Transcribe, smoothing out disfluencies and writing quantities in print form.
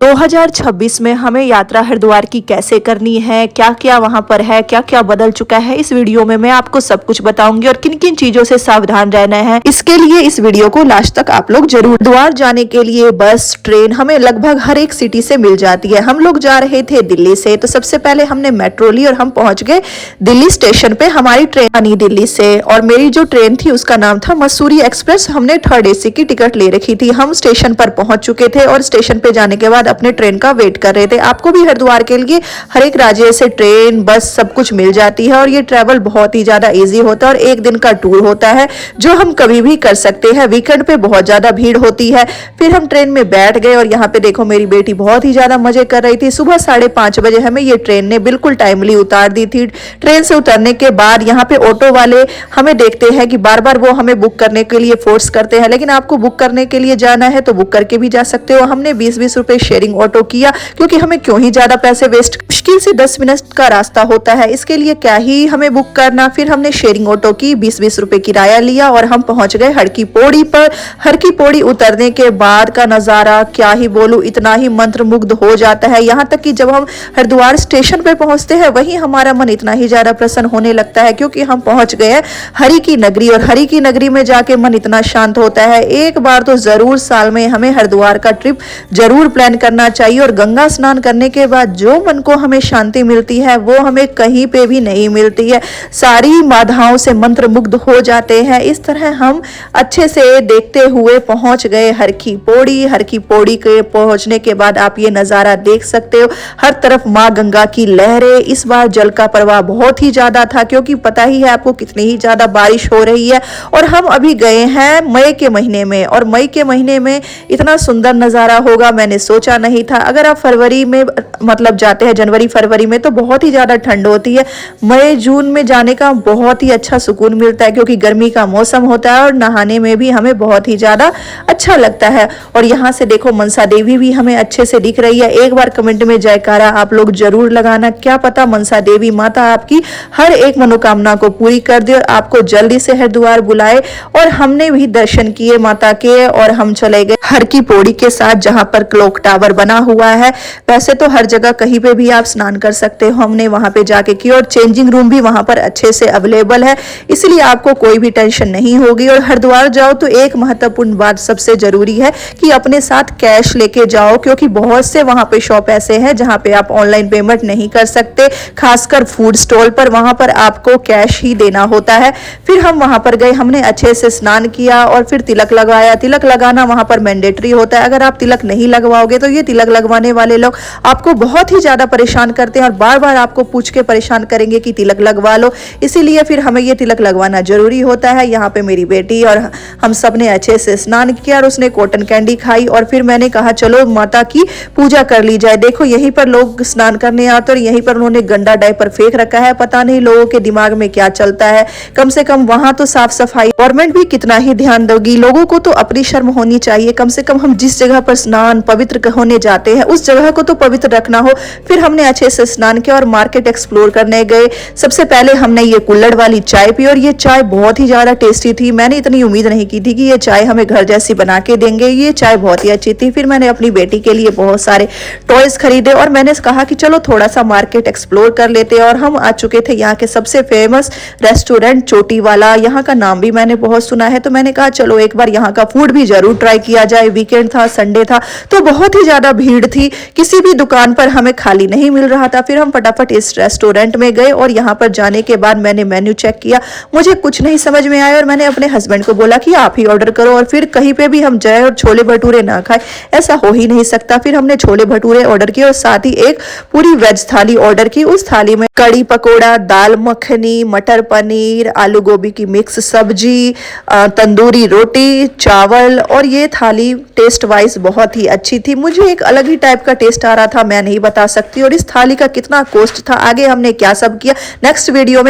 2026 में हमें यात्रा हरिद्वार की कैसे करनी है, क्या क्या वहां पर है, क्या क्या बदल चुका है, इस वीडियो में मैं आपको सब कुछ बताऊंगी और किन किन चीजों से सावधान रहना है। इसके लिए इस वीडियो को लास्ट तक आप लोग जरूर। हरिद्वार जाने के लिए बस ट्रेन हमें लगभग हर एक सिटी से मिल जाती है। हम लोग जा रहे थे दिल्ली से, तो सबसे पहले हमने मेट्रो ली और हम पहुंच गए दिल्ली स्टेशन पे। हमारी ट्रेन आनी दिल्ली से और मेरी जो ट्रेन थी उसका नाम था मसूरी एक्सप्रेस। हमने 3rd AC की टिकट ले रखी थी। हम स्टेशन पर पहुंच चुके थे और स्टेशन पे जाने के बाद अपने ट्रेन का वेट कर रहे थे। आपको भी हरिद्वार के लिए हर एक राज्य से ट्रेन बस सब कुछ मिल जाती है और ये ट्रैवल बहुत ही ज्यादा इजी होता है और एक दिन का टूर होता है जो हम कभी भी कर सकते हैं। वीकेंड पे बहुत ज्यादा भीड़ होती है। फिर हम ट्रेन में बैठ गए और यहाँ पे देखो मेरी बेटी बहुत ही ज्यादा मजे कर रही थी। सुबह 5:30 बजे हमें ये ट्रेन ने बिल्कुल टाइमली उतार दी थी। ट्रेन से उतरने के बाद यहाँ पे ऑटो वाले हमें देखते हैं कि बार बार वो हमें बुक करने के लिए फोर्स करते हैं, लेकिन आपको बुक करने के लिए जाना है तो बुक करके भी जा सकते हो। हमने 20-20 रुपए शेयरिंग ऑटो किया क्योंकि हमें क्यों ही ज्यादा पैसे वेस्ट। मुश्किल से 10 मिनट का रास्ता होता है, इसके लिए क्या ही हमें बुक करना। फिर हमने शेयरिंग ऑटो की 20-20 रुपए किराया लिया और हम पहुंच गए हर की पौड़ी पर। हर की पौड़ी उतरने के बाद का नजारा क्या ही बोलूं, इतना ही मंत्रमुग्ध हो जाता है। यहाँ तक कि जब हम हरिद्वार स्टेशन पे पहुंचते हैं वहीं हमारा मन इतना ही ज्यादा प्रसन्न होने लगता है क्योंकि हम पहुंच गए हरि की नगरी। और हरि की नगरी में जाके मन इतना शांत होता है। एक बार तो जरूर साल में हमें हरिद्वार का ट्रिप जरूर प्लान करना चाहिए। और गंगा स्नान करने के बाद जो मन को हमें शांति मिलती है वो हमें कहीं पे भी नहीं मिलती है। सारी बाधाओं से मंत्रमुग्ध हो जाते हैं। इस तरह हम अच्छे से देखते हुए पहुंच गए हर की पौड़ी। हर की पौड़ी के पहुंचने के बाद आप ये नजारा देख सकते हो, हर तरफ माँ गंगा की लहरें। इस बार जल का प्रवाह बहुत ही ज्यादा था क्योंकि पता ही है आपको कितनी ही ज्यादा बारिश हो रही है। और हम अभी गए हैं मई के महीने में और मई के महीने में इतना सुंदर नजारा होगा मैंने सोचा नहीं था। अगर आप फरवरी में मतलब जाते हैं, जनवरी फरवरी में, तो बहुत ही ज्यादा ठंड होती है। मई जून में जाने का बहुत ही अच्छा सुकून मिलता है क्योंकि गर्मी का मौसम होता है और नहाने में भी हमें बहुत ही ज्यादा अच्छा लगता है। और यहाँ से देखो मनसा देवी भी हमें अच्छे से दिख रही है। एक बार कमेंट में जयकारा आप लोग जरूर लगाना, क्या पता मनसा देवी माता आपकी हर एक मनोकामना को पूरी कर दे और आपको जल्दी से हरिद्वार बुलाए। और हमने भी दर्शन किए माता के और हम चले गए हर की पौड़ी के साथ जहां पर क्लॉक टावर बना हुआ है। वैसे तो हर जगह कहीं पे भी आप स्नान कर सकते हो, हमने वहां पे जाके किया और चेंजिंग रूम भी वहां पर अच्छे से अवेलेबल है, इसलिए आपको कोई भी टेंशन नहीं होगी। और हरिद्वार जाओ तो एक महत्वपूर्ण बात सबसे जरूरी है कि अपने साथ कैश लेके जाओ क्योंकि बहुत से वहां पे शॉप ऐसे हैं जहां पे आप ऑनलाइन पेमेंट नहीं कर सकते, खासकर फूड स्टॉल पर, वहां पर आपको कैश ही देना होता है। फिर हम वहां पर गए, हमने अच्छे से स्नान किया और फिर तिलक लगाया। तिलक लगाना वहां पर मैंडेटरी होता है। अगर आप तिलक नहीं लगवाओगे तो ये तिलक लगवाने वाले लोग आपको बहुत ही ज्यादा परेशान करते हैं और बार बार आपको पूछ के परेशान करेंगे कि तिलक लगवा लो, इसीलिए फिर हमें ये तिलक लगवाना जरूरी होता है। यहाँ पे मेरी बेटी और हम सब ने अच्छे से स्नान किया और उसने कॉटन कैंडी खाई और फिर मैंने कहा चलो माता की पूजा कर ली जाए। देखो यहीं पर लोग स्नान करने आते और यहीं पर उन्होंने गंदा डायपर फेंक रखा है। पता नहीं लोगों के दिमाग में क्या चलता है। कम से कम वहां तो साफ सफाई गवर्नमेंट भी कितना ही ध्यान दोगी। लोगों को तो अपनी शर्म होनी चाहिए। कम से कम हम जिस जगह पर स्नान पवित्र होने जाते हैं उस जगह को तो पवित्र रखना हो। फिर हमने अच्छे से स्नान किया और मार्केट एक्सप्लोर करने गए। सबसे पहले हमने ये कुल्हड़ वाली चाय पी और ये चाय बहुत ही ज्यादा टेस्टी थी। मैंने इतनी उम्मीद नहीं की थी कि ये चाय हमें घर जैसी बना के देंगे। ये चाय बहुत ही अच्छी थी। फिर मैंने अपनी बेटी के लिए बहुत सारे टॉयज खरीदे और मैंने कहा कि चलो थोड़ा सा मार्केट एक्सप्लोर कर लेते हैं। और हम आ चुके थे यहाँ के सबसे फेमस रेस्टोरेंट चोटी वाला। यहाँ का नाम भी मैंने बहुत सुना है तो मैंने कहा चलो एक बार यहाँ का फूड भी जरूर ट्राई किया जाए। वीकेंड था, संडे था, तो बहुत ही ज्यादा भीड़ थी, किसी भी दुकान पर हमें खाली नहीं मिल रहा था। फिर हम फटाफट इस रेस्टोरेंट में गए और यहाँ पर जाने के बाद मैंने मेन्यू चेक किया, मुझे कुछ नहीं समझ में आया और मैंने अपने हस्बैंड को बोला कि आप ही ऑर्डर करो। और फिर कहीं पे भी हम जाए और छोले भटूरे ना खाए, ऐसा हो ही नहीं सकता। फिर हमने छोले भटूरे ऑर्डर किए और साथ ही एक पूरी वेज थाली ऑर्डर की। उस थाली में कड़ी पकोड़ा, दाल मखनी, मटर पनीर, आलू गोभी की मिक्स सब्जी, तंदूरी रोटी, चावल। और ये थाली टेस्ट वाइज बहुत ही अच्छी थी। मुझे एक अलग ही टाइप का टेस्ट आ रहा था, मैं नहीं बता सकती। और इस थाली का कितना कॉस्ट था, आगे हमने क्या सब किया, नेक्स्ट वीडियो में